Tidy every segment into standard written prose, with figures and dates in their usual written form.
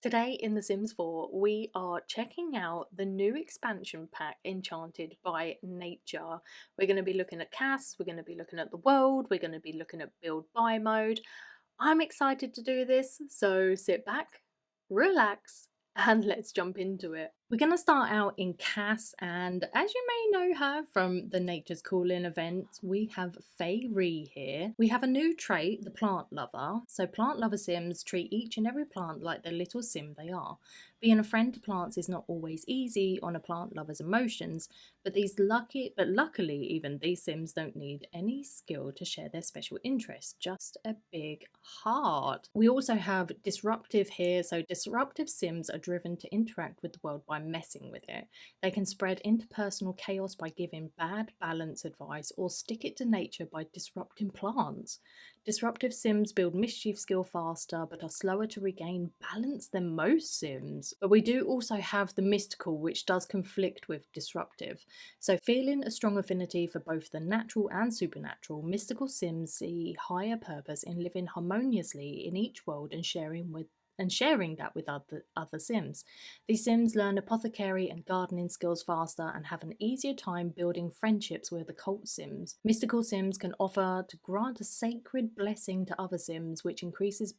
Today in The Sims 4, we are checking out the new expansion pack, Enchanted by Nature. We're going to be looking at CAS, we're going to be looking at the world, we're going to be looking at build buy mode. I'm excited to do this, so sit back, relax, and let's jump into it. We're going to start out in CAS, and as you may know her from the Nature's Calling event, we have Fairy here. We have a new trait, the Plant Lover. So plant lover Sims treat each and every plant like the little sim they are. Being a friend to plants is not always easy on a plant lover's emotions, but luckily even these Sims don't need any skill to share their special interest, just a big heart. We also have Disruptive here, so disruptive Sims are driven to interact with the world by messing with it. They can spread interpersonal chaos by giving bad balance advice or stick it to nature by disrupting plants. Disruptive Sims build mischief skill faster but are slower to regain balance than most Sims. But we do also have the mystical, which does conflict with disruptive. So feeling a strong affinity for both the natural and supernatural, mystical Sims see higher purpose in living harmoniously in each world and sharing that with other Sims. These Sims learn apothecary and gardening skills faster and have an easier time building friendships with occult Sims. Mystical Sims can offer to grant a sacred blessing to other Sims, which increases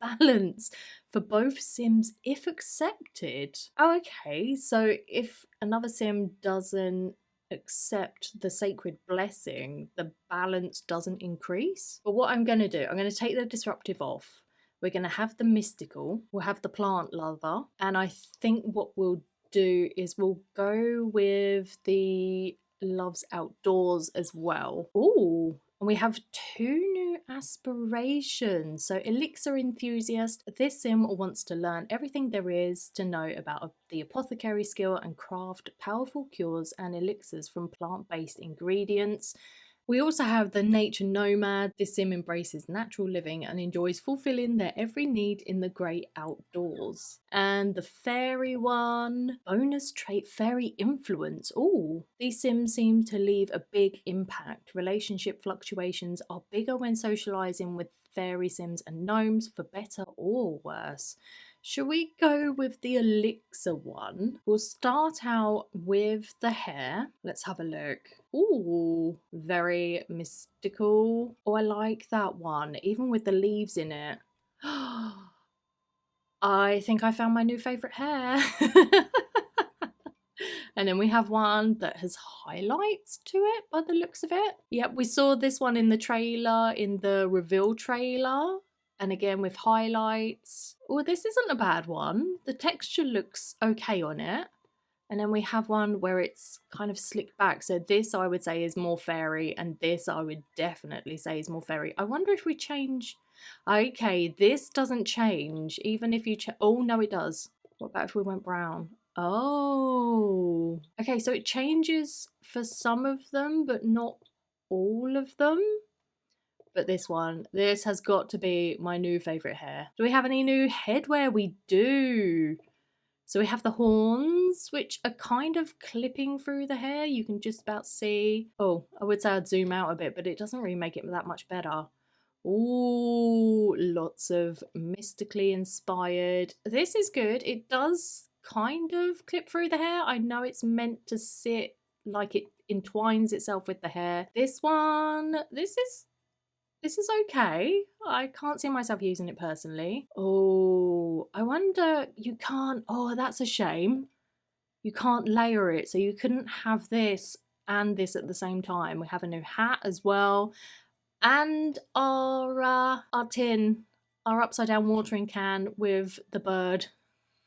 balance for both Sims if accepted. Oh, okay, so if another Sim doesn't accept the sacred blessing, the balance doesn't increase. But what I'm going to do, I'm going to take the disruptive off. We're going to have the mystical, we'll have the plant lover, and I think what we'll do is we'll go with the loves outdoors as well. Ooh, and we have two new aspirations. So elixir enthusiast, this sim wants to learn everything there is to know about the apothecary skill and craft powerful cures and elixirs from plant-based ingredients. We also have the nature nomad. This sim embraces natural living and enjoys fulfilling their every need in the great outdoors. And the fairy one, bonus trait fairy influence. Ooh, these sims seem to leave a big impact. Relationship fluctuations are bigger when socializing with fairy sims and gnomes, for better or worse. Should we go with the elixir one? We'll start out with the hair. Let's have a look. Ooh, very mystical. Oh, I like that one, even with the leaves in it. I think I found my new favourite hair. And then we have one that has highlights to it by the looks of it. Yep, we saw this one in the trailer, in the reveal trailer. And again with highlights. Oh, this isn't a bad one. The texture looks okay on it. And then we have one where it's kind of slicked back. So this I would say is more fairy, and this I would definitely say is more fairy. I wonder if we change. Okay, this doesn't change even if you oh no, it does. What about if we went brown? Oh, okay, so it changes for some of them but not all of them. But this has got to be my new favourite hair. Do we have any new headwear? We do. So we have the horns, which are kind of clipping through the hair. You can just about see. Oh, I would say I'd zoom out a bit, but it doesn't really make it that much better. Ooh, lots of mystically inspired. This is good. It does kind of clip through the hair. I know it's meant to sit like it entwines itself with the hair. This one, this is okay. I can't see myself using it personally. Oh, I wonder, you can't, oh, that's a shame. You can't layer it, so you couldn't have this and this at the same time. We have a new hat as well. And our tin, our upside down watering can with the bird.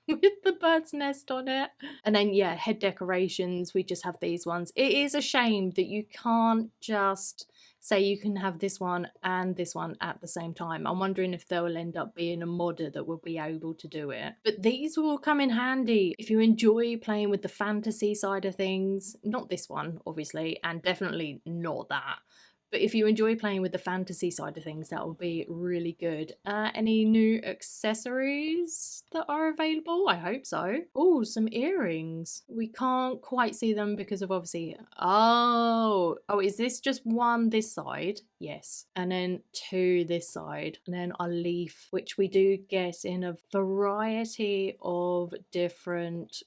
With the bird's nest on it. And then yeah, head decorations, we just have these ones. It is a shame that you can't just say you can have this one and this one at the same time. I'm wondering if there will end up being a modder that will be able to do it. But these will come in handy if you enjoy playing with the fantasy side of things. Not this one, obviously, and definitely not that. But if you enjoy playing with the fantasy side of things, that will be really good. Any new accessories that are available? I hope so. Oh, some earrings. We can't quite see them because of obviously... Oh, is this just one this side? Yes. And then two this side. And then a leaf, which we do get in a variety of different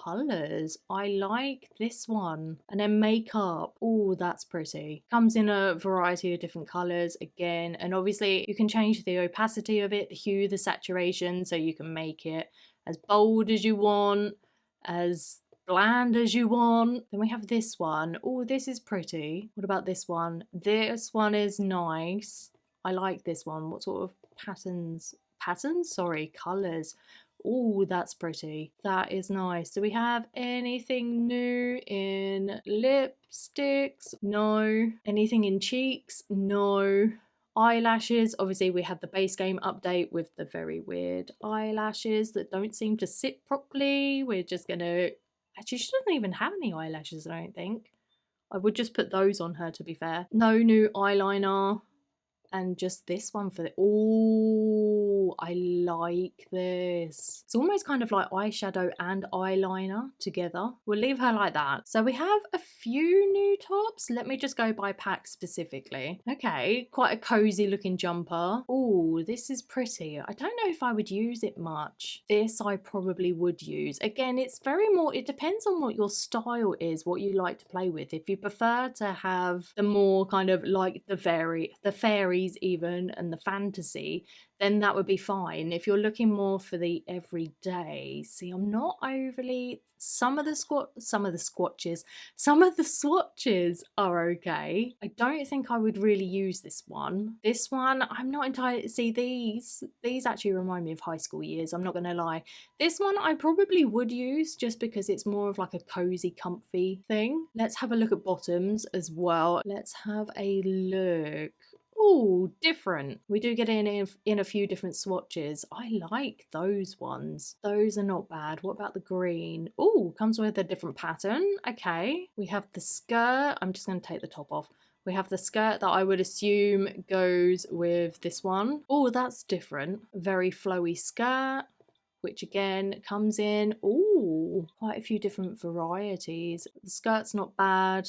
colors. I like this one. And then makeup. Oh, that's pretty. Comes in a variety of different colors again, and obviously you can change the opacity of it, the hue, the saturation, so you can make it as bold as you want, as bland as you want. Then we have this one. Oh, this is pretty. What about this one? This one is nice. I like this one. What sort of patterns? Sorry, colors. Oh, that's pretty. That is nice. Do we have anything new in lipsticks? No. Anything in cheeks? No. Eyelashes, obviously we had the base game update with the very weird eyelashes that don't seem to sit properly. We're just gonna... Actually, she doesn't even have any eyelashes, I don't think. I would just put those on her, to be fair. No new eyeliner. And just this one for the... Oh, I like this. It's almost kind of like eyeshadow and eyeliner together. We'll leave her like that. So we have a few new tops. Let me just go by pack specifically. Okay, quite a cozy looking jumper. Oh, this is pretty. I don't know if I would use it much. This I probably would use. Again, it's very more... It depends on what your style is, what you like to play with. If you prefer to have the more kind of like the fairy even and the fantasy, then that would be fine. If you're looking more for the everyday, see, I'm not overly... Some of the swatches are okay. I don't think I would really use this one. This one, I'm not entirely... See, these actually remind me of high school years, I'm not gonna lie. This one I probably would use just because it's more of like a cozy, comfy thing. Let's have a look at bottoms as well. Let's have a look. Oh, different. We do get in a few different swatches. I like those ones. Those are not bad. What about the green? Oh, comes with a different pattern. Okay. We have the skirt. I'm just going to take the top off. We have the skirt that I would assume goes with this one. Oh, that's different. Very flowy skirt, which again comes in, oh, quite a few different varieties. The skirt's not bad.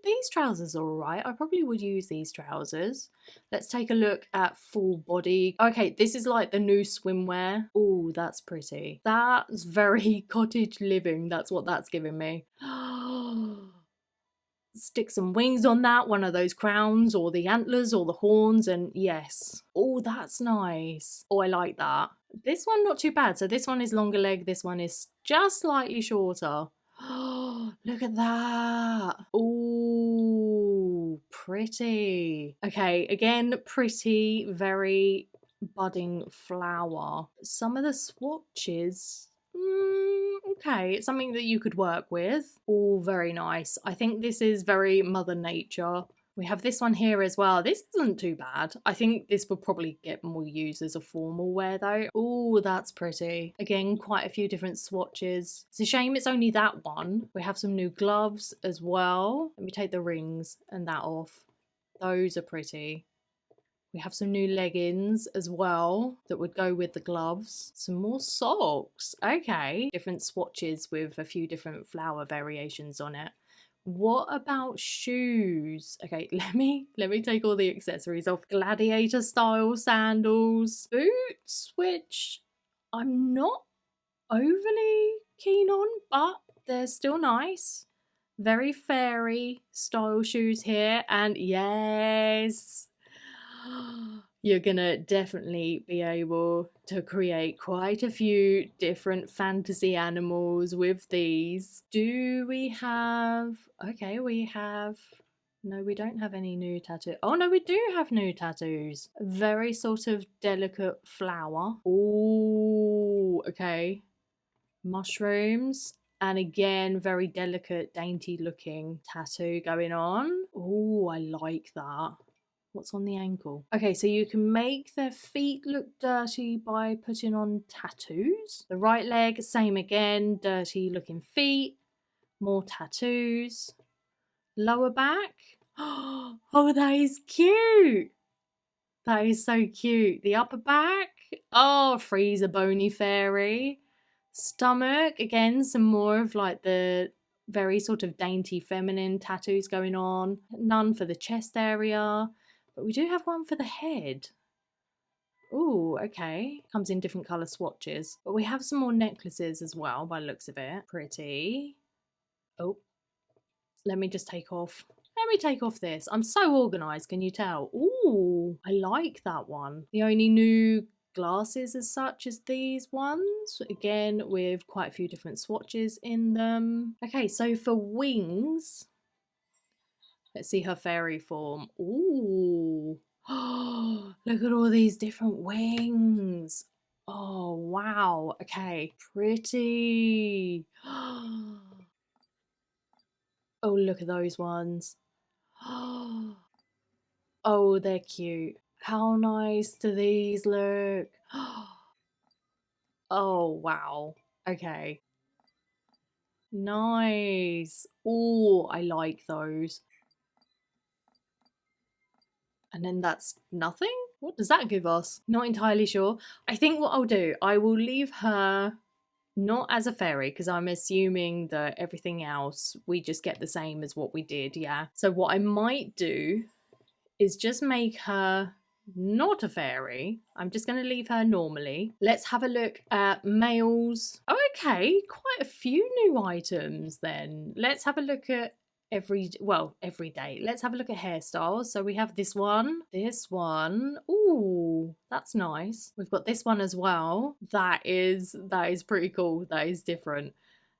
These trousers are alright. I probably would use these trousers. Let's take a look at full body. Okay, this is like the new swimwear. Oh, that's pretty. That's very cottage living. That's what that's giving me. Stick some wings on that, one of those crowns or the antlers or the horns, and yes. Oh, that's nice. Oh, I like that. This one, not too bad. So this one is longer leg. This one is just slightly shorter. Oh, look at that. Oh, pretty. Okay, again, pretty, very budding flower. Some of the swatches, okay, it's something that you could work with. All very nice. I think this is very Mother Nature. We have this one here as well. This isn't too bad. I think this will probably get more used as a formal wear though. Oh, that's pretty. Again, quite a few different swatches. It's a shame it's only that one. We have some new gloves as well. Let me take the rings and that off. Those are pretty. We have some new leggings as well that would go with the gloves. Some more socks. Okay. Different swatches with a few different flower variations on it. What about shoes? Okay, let me take all the accessories off. Gladiator style sandals. Boots, which I'm not overly keen on, but they're still nice. Very fairy style shoes here, and yes, you're gonna definitely be able to create quite a few different fantasy animals with these. Do we have... Okay, we have... No, we don't have any new tattoo. Oh no, we do have new tattoos. Very sort of delicate flower. Oh, okay. Mushrooms. And again, very delicate, dainty looking tattoo going on. Oh, I like that. What's on the ankle? Okay, so you can make their feet look dirty by putting on tattoos. The right leg, same again, dirty looking feet. More tattoos. Lower back. Oh, that is cute. That is so cute. The upper back. Oh, freezer bony fairy. Stomach. Again, some more of like the very sort of dainty feminine tattoos going on. None for the chest area. But we do have one for the head. Ooh, okay. Comes in different colour swatches. But we have some more necklaces as well by the looks of it. Pretty. Oh, let me just take off. Let me take off this. I'm so organised, can you tell? Ooh, I like that one. The only new glasses as such as these ones. Again, with quite a few different swatches in them. Okay, so for wings, let's see her fairy form. Ooh. Oh, look at all these different wings. Oh, wow. Okay, pretty. Oh, look at those ones. Oh, they're cute. How nice do these look? Oh, wow. Okay. Nice. Oh, I like those. And then that's nothing? What does that give us? Not entirely sure. I think what I'll do, I will leave her not as a fairy because I'm assuming that everything else we just get the same as what we did, yeah. So what I might do is just make her not a fairy. I'm just going to leave her normally. Let's have a look at males. Oh, okay, quite a few new items then. Let's have a look at every day. Let's have a look at hairstyles. So we have this one. Ooh, that's nice. We've got this one as well. That is pretty cool. That is different.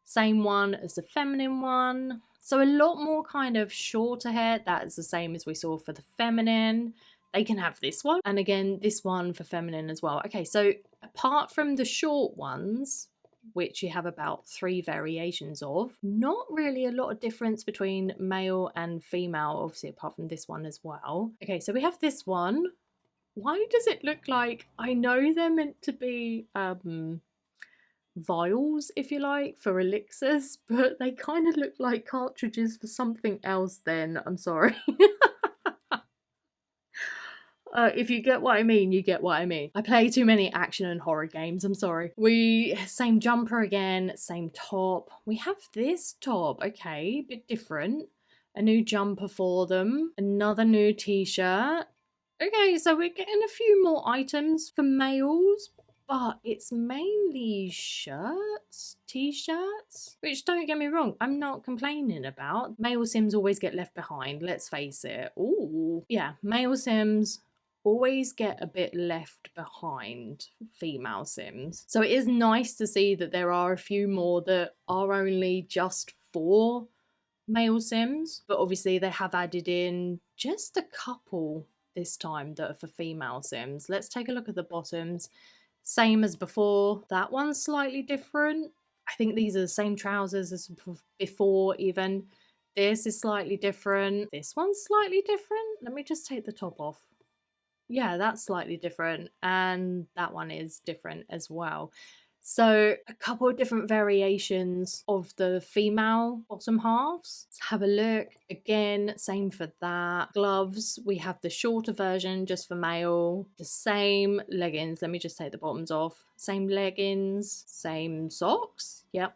Same one as the feminine one. So a lot more kind of shorter hair. That is the same as we saw for the feminine. They can have this one. And again, this one for feminine as well. Okay, so apart from the short ones, which you have about 3 variations of, not really a lot of difference between male and female, obviously apart from this one as well. Okay, so we have this one. Why does it look like, I know they're meant to be vials, if you like, for elixirs, but they kind of look like cartridges for something else then. I'm sorry. If you get what I mean, you get what I mean. I play too many action and horror games, I'm sorry. Same jumper again, same top. We have this top, okay, bit different. A new jumper for them, another new t-shirt. Okay, so we're getting a few more items for males, but it's mainly shirts, t-shirts, which don't get me wrong, I'm not complaining about. Male Sims always get left behind, let's face it. Ooh, yeah, male Sims always get a bit left behind female Sims. So it is nice to see that there are a few more that are only just for male Sims, but obviously they have added in just a couple this time that are for female Sims. Let's take a look at the bottoms. Same as before. That one's slightly different. I think these are the same trousers as before even. This is slightly different. This one's slightly different. Let me just take the top off. Yeah, that's slightly different. And that one is different as well. So a couple of different variations of the female bottom halves. Let's have a look. Again, same for that. Gloves, we have the shorter version just for male. The same leggings. Let me just take the bottoms off. Same leggings, same socks. Yep.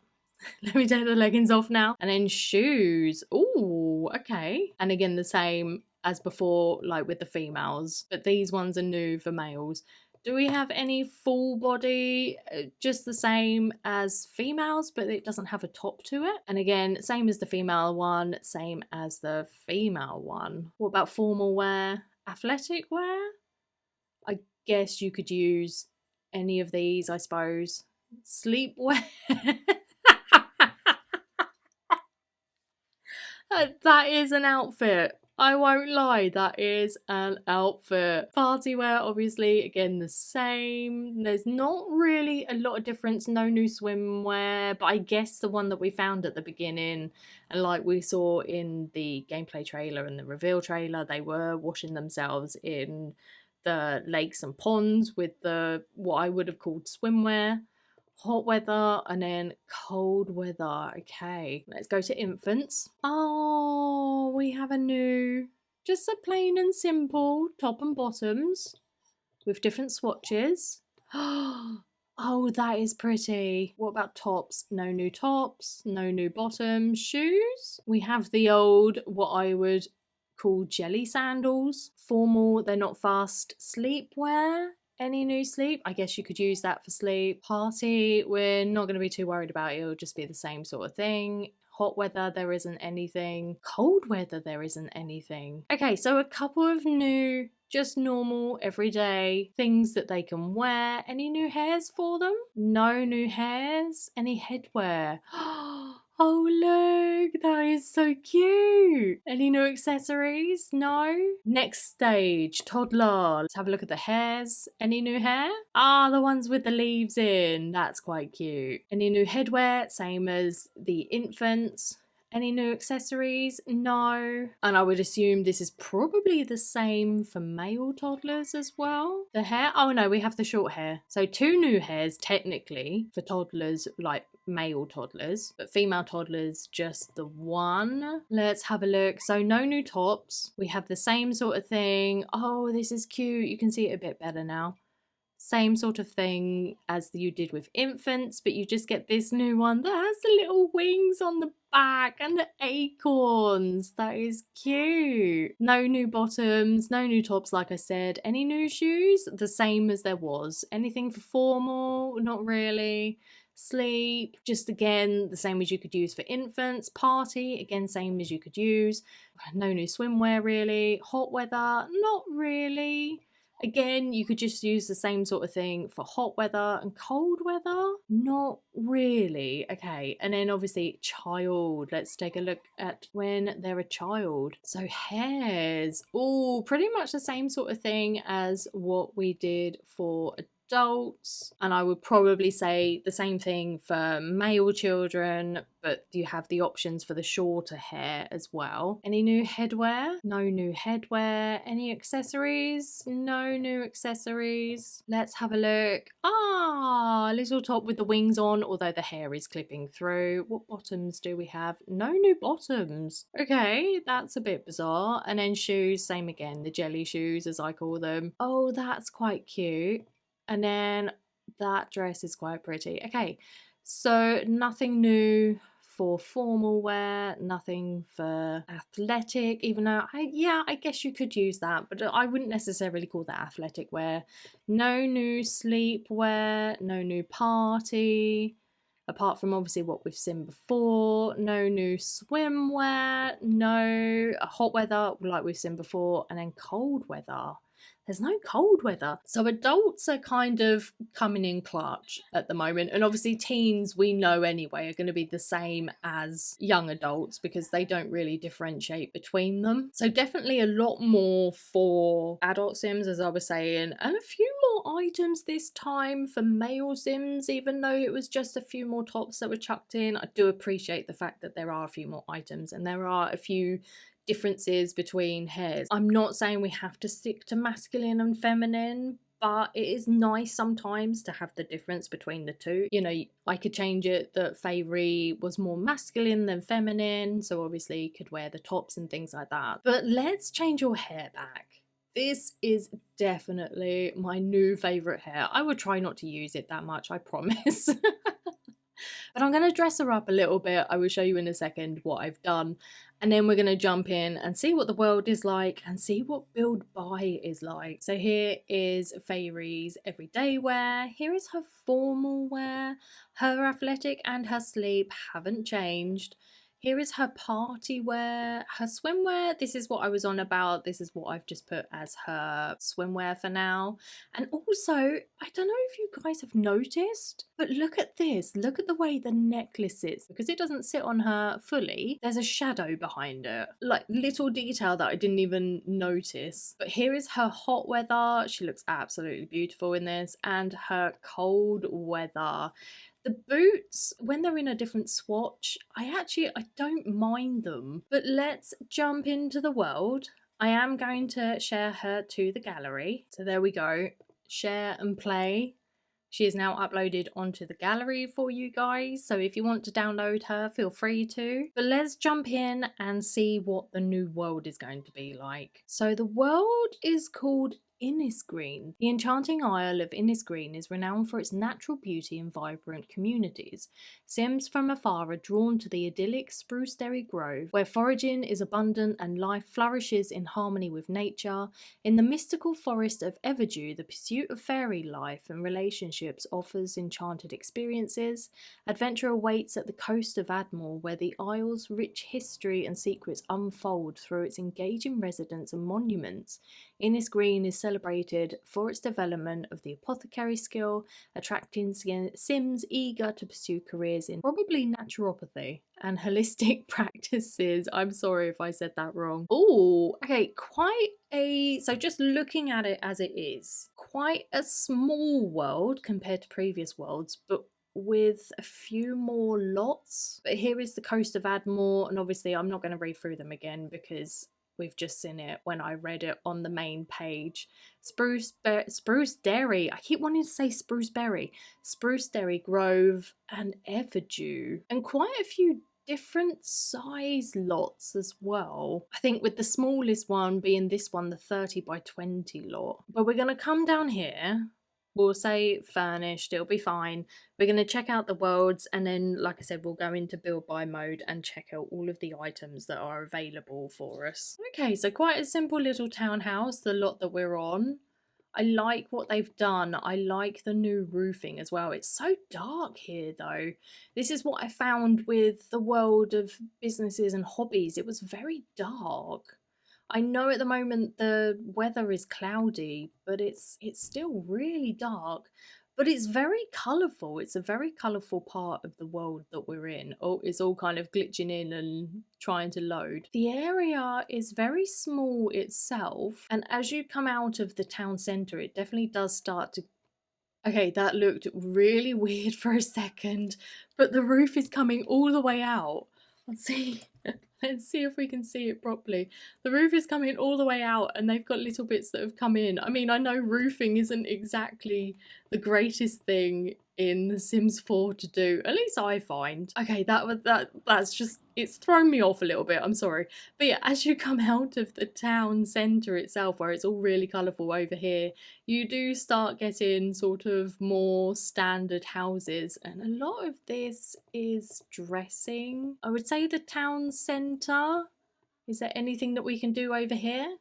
Let me take the leggings off now. And then shoes. Ooh, okay. And again, the same as before, like with the females. But these ones are new for males. Do we have any full body? Just the same as females, but it doesn't have a top to it. And again, same as the female one, same as the female one. What about formal wear? Athletic wear? I guess you could use any of these, I suppose. Sleepwear? That is an outfit. I won't lie, that is an outfit. Party wear, obviously, again, the same. There's not really a lot of difference, no new swimwear, but I guess the one that we found at the beginning, and like we saw in the gameplay trailer and the reveal trailer, they were washing themselves in the lakes and ponds with the, what I would have called swimwear. hot weather and then cold weather. Okay, let's go to infants. Oh, we have a new, just a plain and simple top and bottoms with different swatches. Oh, that is pretty. What about tops? No new tops, no new bottoms. Shoes? We have the old, what I would call jelly sandals. Formal, they're not fast. Sleepwear? Any new sleep? I guess you could use that for sleep. Party, we're not going to be too worried about it. It'll just be the same sort of thing. Hot weather, there isn't anything. Cold weather, there isn't anything. Okay, so a couple of new, just normal, everyday things that they can wear. Any new hairs for them? No new hairs. Any headwear? Oh look, that is so cute. Any new accessories? No? Next stage, toddler. Let's have a look at the hairs. Any new hair? Ah, the ones with the leaves in. That's quite cute. Any new headwear? Same as the infants. Any new accessories? No. And I would assume this is probably the same for male toddlers as well. The hair? Oh no, we have the short hair. So 2 new hairs technically for toddlers, like male toddlers, but female toddlers just the 1. Let's have a look. So no new tops. We have the same sort of thing. Oh, this is cute. You can see it a bit better now. Same sort of thing as you did with infants, but you just get this new one that has the little wings on the back and the acorns. That is cute. No new bottoms, no new tops, like I said. Any new shoes? The same as there was. Anything for formal? Not really. Sleep, just again the same as you could use for infants. Party, again same as you could use. No new swimwear really. Hot weather, not really. Again, you could just use the same sort of thing for hot weather and cold weather. Not really. Okay, and then obviously child. Let's take a look at when they're a child. So hairs. Oh, pretty much the same sort of thing as what we did for adults, and I would probably say the same thing for male children, but you have the options for the shorter hair as well. Any new headwear? No new headwear. Any accessories? No new accessories. Let's have a look. Ah, little top with the wings on, although the hair is clipping through. What bottoms do we have? No new bottoms. Okay, that's a bit bizarre. And then shoes, same again, the jelly shoes as I call them. Oh, that's quite cute. And then that dress is quite pretty. Okay, so nothing new for formal wear, nothing for athletic, even though I guess you could use that, but I wouldn't necessarily call that athletic wear. No new sleep wear, no new party, apart from obviously what we've seen before. No new swimwear, no hot weather like we've seen before, and then cold weather. There's no cold weather. So adults are kind of coming in clutch at the moment. And obviously teens, we know anyway, are going to be the same as young adults because they don't really differentiate between them. So definitely a lot more for adult Sims, as I was saying, and a few more items this time for male Sims, even though it was just a few more tops that were chucked in. I do appreciate the fact that there are a few more items and there are a few differences between hairs. I'm not saying we have to stick to masculine and feminine, but it is nice sometimes to have the difference between the two. You know, I could change it that Favory was more masculine than feminine, so obviously you could wear the tops and things like that. But let's change your hair back. This is definitely my new favourite hair. I would try not to use it that much, I promise. But I'm going to dress her up a little bit. I will show you in a second what I've done. And then we're going to jump in and see what the world is like and see what Build Buy is like. So here is Fairy's everyday wear. Here is her formal wear. Her athletic and her sleep haven't changed. Here is her party wear, her swimwear. This is what I was on about. This is what I've just put as her swimwear for now. And also, I don't know if you guys have noticed, but look at this. Look at the way the necklace sits. Because it doesn't sit on her fully, there's a shadow behind it. Like little detail that I didn't even notice. But here is her hot weather. She looks absolutely beautiful in this. And her cold weather. The boots, when they're in a different swatch, I don't mind them. But let's jump into the world. I am going to share her to the gallery. So there we go. Share and play. She is now uploaded onto the gallery for you guys, so if you want to download her, feel free to. But let's jump in and see what the new world is going to be like. So the world is called Innisgreen. The enchanting Isle of Innisgreen is renowned for its natural beauty and vibrant communities. Sims from afar are drawn to the idyllic Spruceberry Grove, where foraging is abundant and life flourishes in harmony with nature. In the mystical forest of Everdew, the pursuit of fairy life and relationships offers enchanted experiences. Adventure awaits at the coast of Admore, where the Isle's rich history and secrets unfold through its engaging residents and monuments. Innisgreen is celebrated for its development of the apothecary skill, attracting Sims eager to pursue careers in probably naturopathy and holistic practices. I'm sorry if I said that wrong. Oh, okay, so just looking at it as it is, quite a small world compared to previous worlds, but with a few more lots. But here is the coast of Admore, and obviously I'm not going to read through them again because we've just seen it when I read it on the main page. Spruceberry, I keep wanting to say Spruceberry, Spruceberry Grove and Everdew, and quite a few different size lots as well. I think with the smallest one being this one, the 30 by 20 lot. But we're going to come down here. We'll say furnished, it'll be fine. We're going to check out the worlds, and then, like I said, we'll go into build by mode and check out all of the items that are available for us. Okay, so quite a simple little townhouse, the lot that we're on. I like what they've done. I like the new roofing as well. It's so dark here though. This is what I found with the world of businesses and hobbies. It was very dark. I know at the moment the weather is cloudy, but it's still really dark. But it's very colourful. It's a very colourful part of the world that we're in. Oh, it's all kind of glitching in and trying to load. The area is very small itself, and as you come out of the town centre, it definitely does start to... Okay, that looked really weird for a second, but the roof is coming all the way out. Let's see. Let's see if we can see it properly. The roof is coming all the way out, and they've got little bits that have come in. I mean, I know roofing isn't exactly the greatest thing in The Sims 4 to do. At least I find. Okay, that's just... it's thrown me off a little bit. I'm sorry. But yeah, as you come out of the town centre itself, where it's all really colourful over here, you do start getting sort of more standard houses, and a lot of this is dressing. I would say the town centre. Is there anything that we can do over here?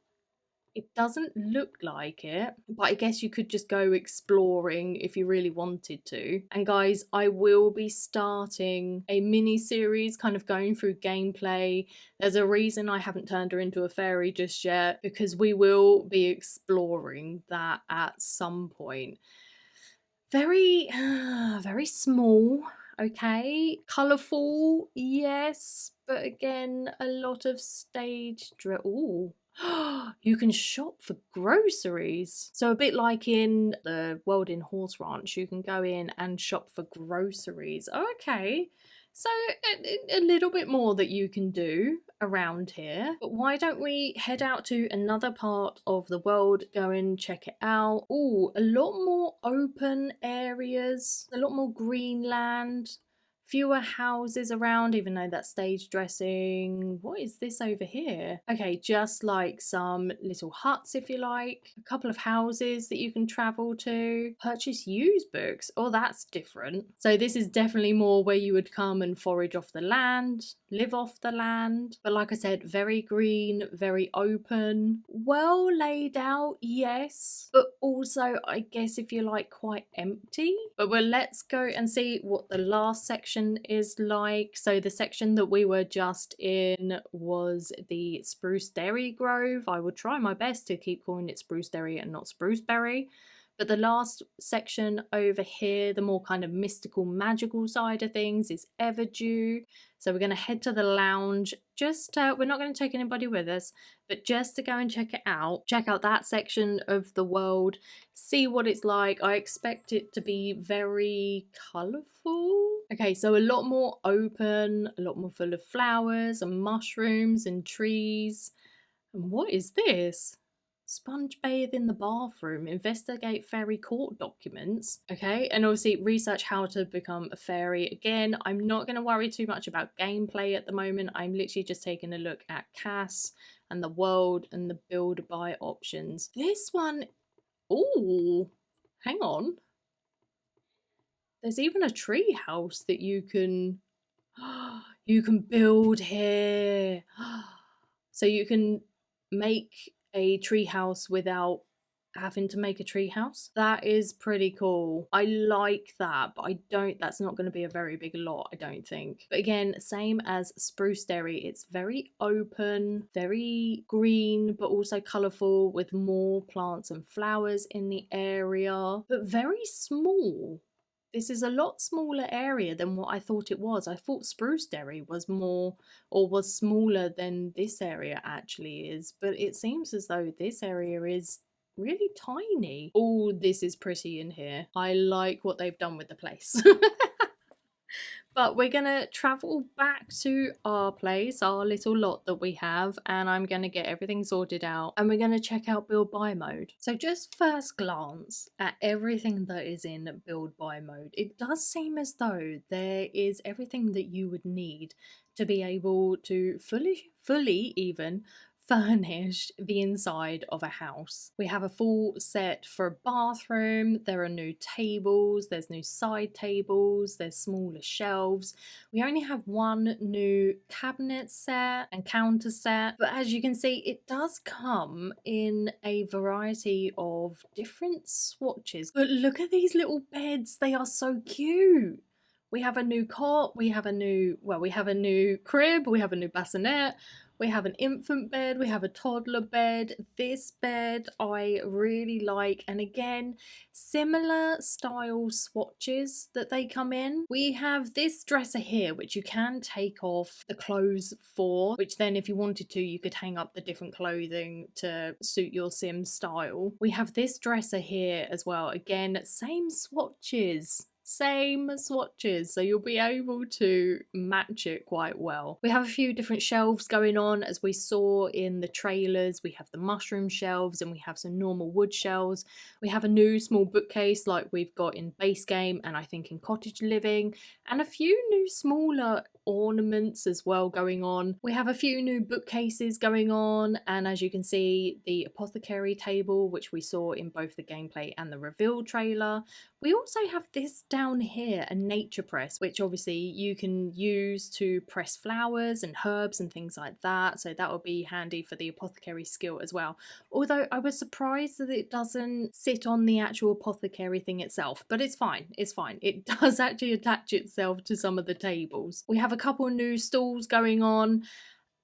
It doesn't look like it, but I guess you could just go exploring if you really wanted to. And guys, I will be starting a mini series kind of going through gameplay. There's a reason I haven't turned her into a fairy just yet, because we will be exploring that at some point. Very, very small, okay? Colourful, yes, but again, a lot of stage ooh. You can shop for groceries. So a bit like in the world in Horse Ranch, you can go in and shop for groceries. Okay, so a little bit more that you can do around here. But why don't we head out to another part of the world, go and check it out. Oh, a lot more open areas, a lot more green land. Fewer houses around, even though that's stage dressing. What is this over here? Okay, just like some little huts, if you like. A couple of houses that you can travel to. Purchase used books. Oh, that's different. So this is definitely more where you would come and forage off the land, live off the land. But like I said, very green, very open. Well laid out, yes. But also, I guess if you like, quite empty. But let's go and see what the last section is like. So the section that we were just in was the Spruceberry Grove. I will try my best to keep calling it Spruceberry and not Spruceberry. But the last section over here, the more kind of mystical, magical side of things, is Everdew. So we're going to head to the lounge. Just, we're not going to take anybody with us, but just to go and check it out. Check out that section of the world. See what it's like. I expect it to be very colourful. Okay, so a lot more open, a lot more full of flowers and mushrooms and trees. And what is this? Sponge bathe in the bathroom, investigate fairy court documents. Okay, and obviously research how to become a fairy. Again, I'm not going to worry too much about gameplay at the moment. I'm literally just taking a look at Cass and the world and the build buy options. This one, oh, hang on. There's even a tree house that you can build here. So you can make a tree house without having to make a tree house. That is pretty cool. I like that, but that's not going to be a very big lot, I don't think. But again, same as Spruce Dairy, it's very open, very green, but also colourful with more plants and flowers in the area, but very small. This is a lot smaller area than what I thought it was. I thought Spruce Dairy was more, or was smaller than this area actually is, but it seems as though this area is really tiny. Oh, this is pretty in here. I like what they've done with the place. But we're gonna travel back to our place, our little lot that we have, and I'm gonna get everything sorted out and we're gonna check out build buy mode. So just first glance at everything that is in build buy mode, it does seem as though there is everything that you would need to be able to fully even furnish the inside of a house. We have a full set for a bathroom, there are new tables, there's new side tables, there's smaller shelves. We only have one new cabinet set and counter set, but as you can see, it does come in a variety of different swatches. But look at these little beds, they are so cute. We have a new cot, we have a new crib, we have a new bassinet, we have an infant bed, we have a toddler bed. This bed I really like, and again, similar style swatches that they come in. We have this dresser here, which you can take off the clothes for, which then if you wanted to, you could hang up the different clothing to suit your sim style. We have this dresser here as well. Again, same swatches. So you'll be able to match it quite well. We have a few different shelves going on, as we saw in the trailers. We have the mushroom shelves and we have some normal wood shelves. We have a new small bookcase like we've got in base game and I think in cottage living, and a few new smaller ornaments as well going on. We have a few new bookcases going on, and as you can see, the apothecary table, which we saw in both the gameplay and the reveal trailer. We also have this down here, a nature press, which obviously you can use to press flowers and herbs and things like that, so that will be handy for the apothecary skill as well. Although I was surprised that it doesn't sit on the actual apothecary thing itself, but it's fine, it's fine. It does actually attach itself to some of the tables. We have a couple new stalls going on,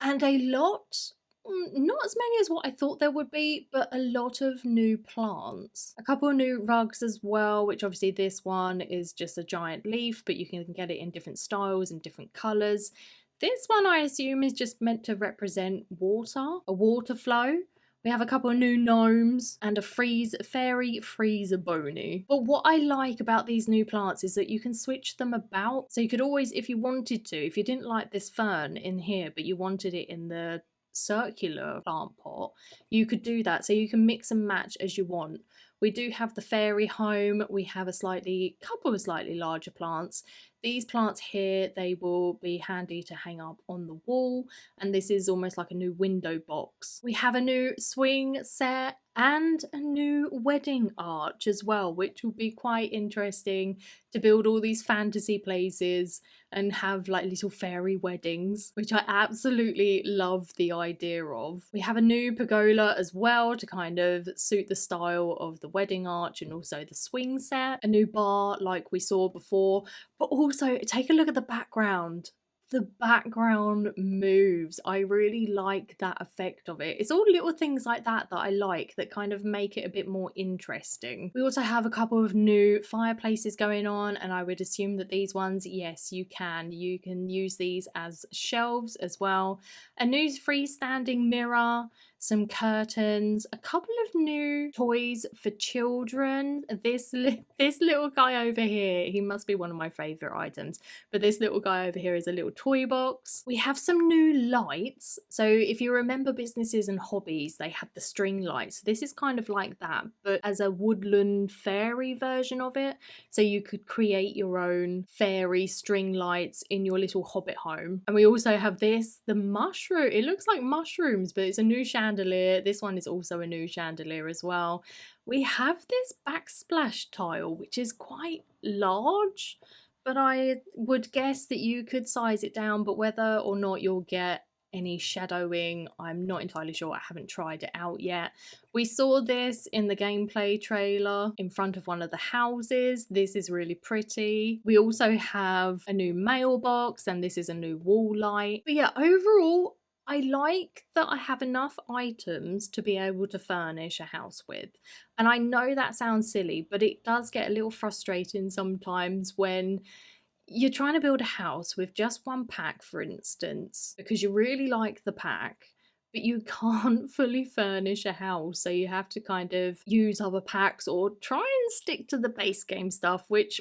and a lot, not as many as what I thought there would be, but a lot of new plants. A couple of new rugs as well, which obviously this one is just a giant leaf, but you can get it in different styles and different colours. This one I assume is just meant to represent water, a water flow. We have a couple of new gnomes and a fairy freezer bony. But what I like about these new plants is that you can switch them about. So you could always, if you wanted to, if you didn't like this fern in here, but you wanted it in the circular plant pot, you could do that. So you can mix and match as you want. We do have the fairy home. We have a couple of slightly larger plants. These plants here, they will be handy to hang up on the wall, and this is almost like a new window box. We have a new swing set and a new wedding arch as well, which will be quite interesting to build all these fantasy places and have like little fairy weddings, which I absolutely love the idea of. We have a new pergola as well to kind of suit the style of the wedding arch and also the swing set. A new bar like we saw before, but also take a look at the background. The background moves. I really like that effect of it. It's all little things like that that I like, that kind of make it a bit more interesting. We also have a couple of new fireplaces going on, and I would assume that these ones, yes, you can use these as shelves as well. A new freestanding mirror. some curtains, a couple of new toys for children. This little guy over here, he must be one of my favorite items, but this little guy over here is a little toy box. We have some new lights. So if you remember Businesses and Hobbies, they had the string lights. This is kind of like that, but as a woodland fairy version of it. So you could create your own fairy string lights in your little hobbit home. And we also have this, the mushroom. It looks like mushrooms, but it's a new chandelier. This one is also a new chandelier as well. We have this backsplash tile, which is quite large, but I would guess that you could size it down, but whether or not you'll get any shadowing, I'm not entirely sure. I haven't tried it out yet. We saw this in the gameplay trailer in front of one of the houses. This is really pretty. We also have a new mailbox, and this is a new wall light. But yeah, overall, I like that I have enough items to be able to furnish a house with. And I know that sounds silly, but it does get a little frustrating sometimes when you're trying to build a house with just one pack, for instance, because you really like the pack, but you can't fully furnish a house. So you have to kind of use other packs or try and stick to the base game stuff, which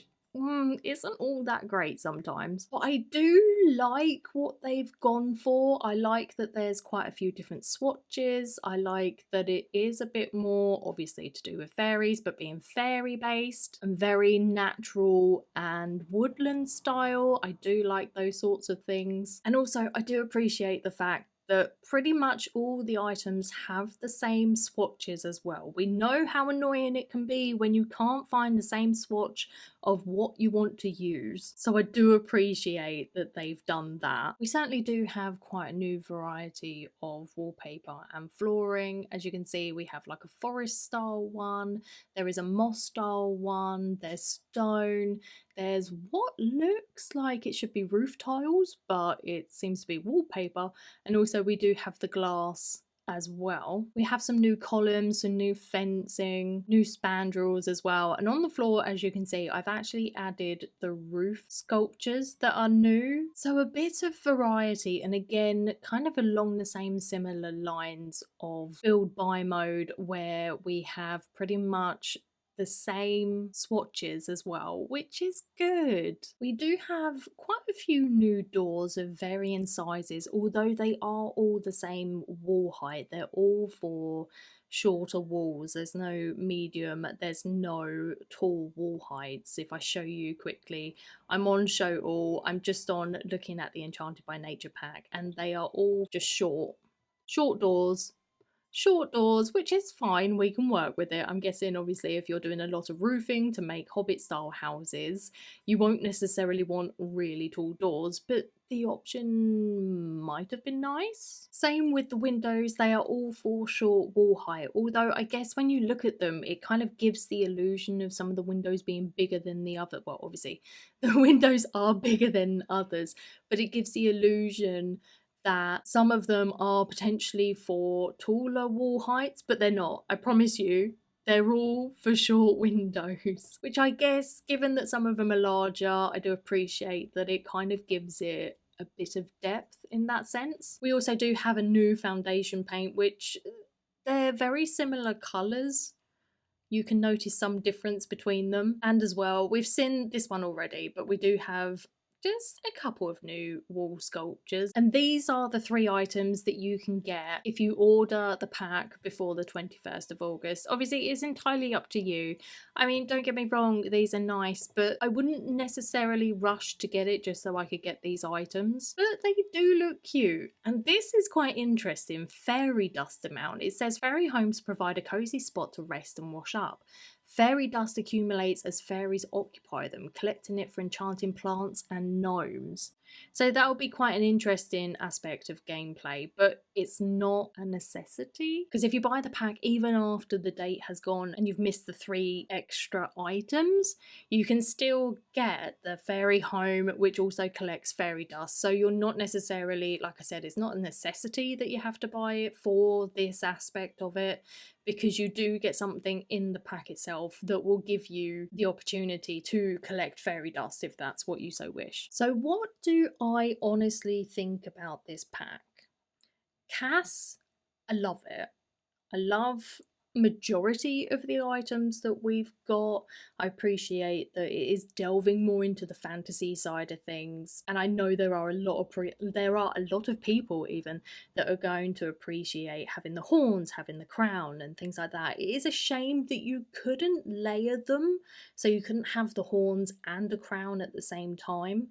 isn't all that great sometimes. But I do like what they've gone for. I like that there's quite a few different swatches. I like that it is a bit more obviously to do with fairies, but being fairy based and very natural and woodland style. I do like those sorts of things. And also I do appreciate the fact that pretty much all the items have the same swatches as well. We know how annoying it can be when you can't find the same swatch of what you want to use. So I do appreciate that they've done that. We certainly do have quite a new variety of wallpaper and flooring. As you can see, we have like a forest style one, there is a moss style one, there's stone, there's what looks like it should be roof tiles, but it seems to be wallpaper. And also we do have the glass as well. We have some new columns, some new fencing, new spandrels as well. And on the floor, as you can see, I've actually added the roof sculptures that are new. So a bit of variety, and again, kind of along the same similar lines of build buy mode, where we have pretty much the same swatches as well, which is good. We do have quite a few new doors of varying sizes, although they are all the same wall height. They're all for shorter walls. There's no medium, there's no tall wall heights. If I show you quickly, I'm on show all, I'm just on looking at the Enchanted by Nature pack, and they are all just short doors, which is fine, we can work with it. I'm guessing obviously if you're doing a lot of roofing to make hobbit style houses, you won't necessarily want really tall doors, but the option might have been nice. Same with the windows, they are all for short wall height, although I guess when you look at them it kind of gives the illusion of some of the windows being bigger than the other. Well, obviously the windows are bigger than others, but it gives the illusion that some of them are potentially for taller wall heights, but they're not. I promise you, they're all for short windows, which I guess, given that some of them are larger, I do appreciate that it kind of gives it a bit of depth in that sense. We also do have a new foundation paint, which they're very similar colours. You can notice some difference between them. And as well, we've seen this one already, but we do have just a couple of new wall sculptures, and these are the 3 items that you can get if you order the pack before the 21st of August. Obviously it's entirely up to you. I mean, don't get me wrong, these are nice, but I wouldn't necessarily rush to get it just so I could get these items, but they do look cute. And this is quite interesting. Fairy dust amount. It says fairy homes provide a cozy spot to rest and wash up. Fairy dust accumulates as fairies occupy them, collecting it for enchanting plants and gnomes. So that will be quite an interesting aspect of gameplay, but it's not a necessity, because if you buy the pack even after the date has gone and you've missed the 3 extra items, you can still get the fairy home, which also collects fairy dust. So you're not necessarily, like I said, it's not a necessity that you have to buy it for this aspect of it, because you do get something in the pack itself that will give you the opportunity to collect fairy dust if that's what you so wish. So what do I honestly think about this pack? Cass I love it. I love majority of the items that we've got. I appreciate that it is delving more into the fantasy side of things, and I know there are a lot of people even that are going to appreciate having the horns, having the crown and things like that. It is a shame that you couldn't layer them, so you couldn't have the horns and the crown at the same time,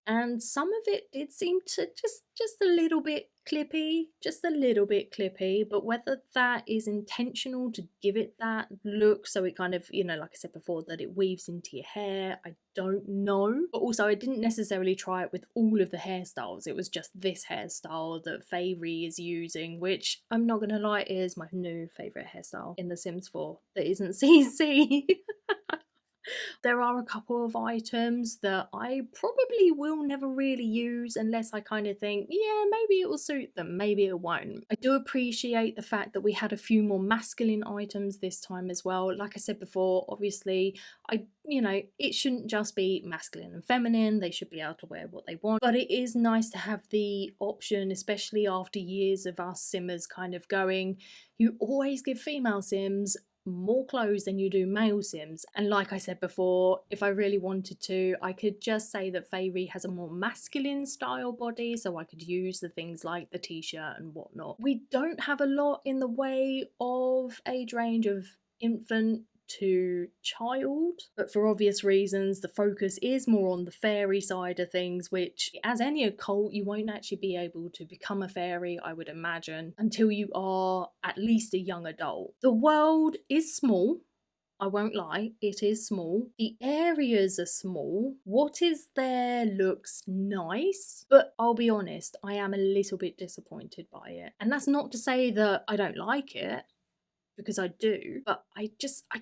and some of it did seem to just a little bit clippy, just a little bit clippy, but whether that is intentional to give it that look so it kind of, you know, like I said before, that it weaves into your hair, I don't know. But also I didn't necessarily try it with all of the hairstyles, it was just this hairstyle that Fairy is using, which I'm not gonna lie is my new favourite hairstyle in The Sims 4 that isn't CC. There are a couple of items that I probably will never really use unless I kind of think, yeah, maybe it will suit them, maybe it won't. I do appreciate the fact that we had a few more masculine items this time as well. Like I said before, obviously, it shouldn't just be masculine and feminine, they should be able to wear what they want. But it is nice to have the option, especially after years of us Simmers kind of going, you always give female Sims more clothes than you do male Sims. And like I said before, if I really wanted to, I could just say that Fairy has a more masculine style body, so I could use the things like the t-shirt and whatnot. We don't have a lot in the way of age range of infant to child, but for obvious reasons the focus is more on the fairy side of things, which as any occult you won't actually be able to become a fairy, I would imagine, until you are at least a young adult. The world is small, I won't lie, it is small. The areas are small. What is there looks nice, but I'll be honest, I am a little bit disappointed by it. And that's not to say that I don't like it, because I do, but I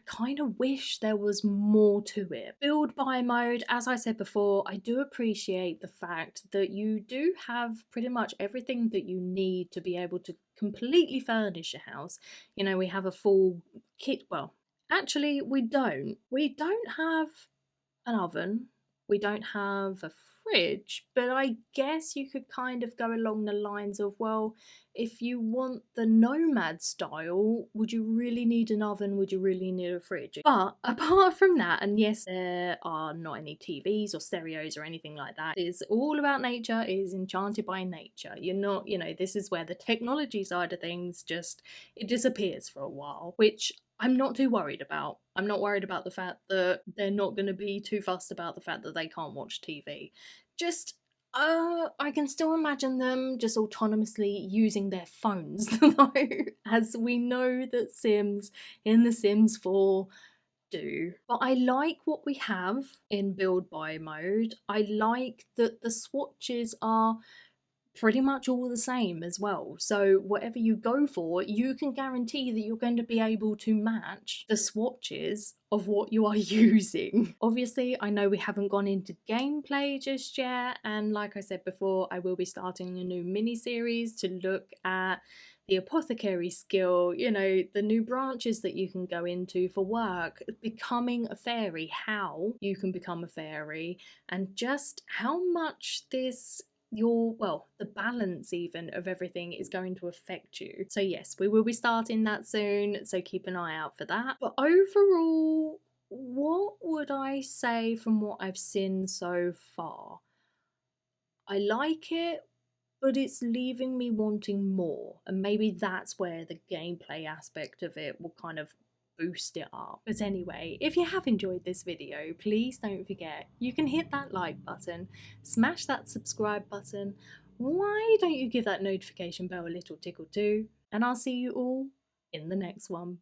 kind of wish there was more to it. Build by mode, as I said before, I do appreciate the fact that you do have pretty much everything that you need to be able to completely furnish a house. You know, we have a full kit. Well, actually, we don't. We don't have an oven. We don't have a fridge, but I guess you could kind of go along the lines of, well, if you want the nomad style, would you really need an oven? Would you really need a fridge? But apart from that, and yes, there are not any TVs or stereos or anything like that, it's all about nature, it is enchanted by nature. You're not, this is where the technology side of things it disappears for a while, which I'm not too worried about. I'm not worried about the fact that they're not going to be too fussed about the fact that they can't watch TV. I can still imagine them just autonomously using their phones, though, as we know that Sims in The Sims 4 do. But I like what we have in build by mode. I like that the swatches are pretty much all the same as well, so whatever you go for, you can guarantee that you're going to be able to match the swatches of what you are using. Obviously, I know we haven't gone into gameplay just yet, and like I said before, I will be starting a new mini-series to look at the apothecary skill, the new branches that you can go into for work, becoming a fairy, how you can become a fairy, and just how much the balance even of everything is going to affect you. So yes, we will be starting that soon, so keep an eye out for that. But overall, what would I say from what I've seen so far? I like it, but it's leaving me wanting more, and maybe that's where the gameplay aspect of it will kind of boost it up. But anyway, if you have enjoyed this video, please don't forget you can hit that like button, smash that subscribe button, why don't you give that notification bell a little tickle too, and I'll see you all in the next one.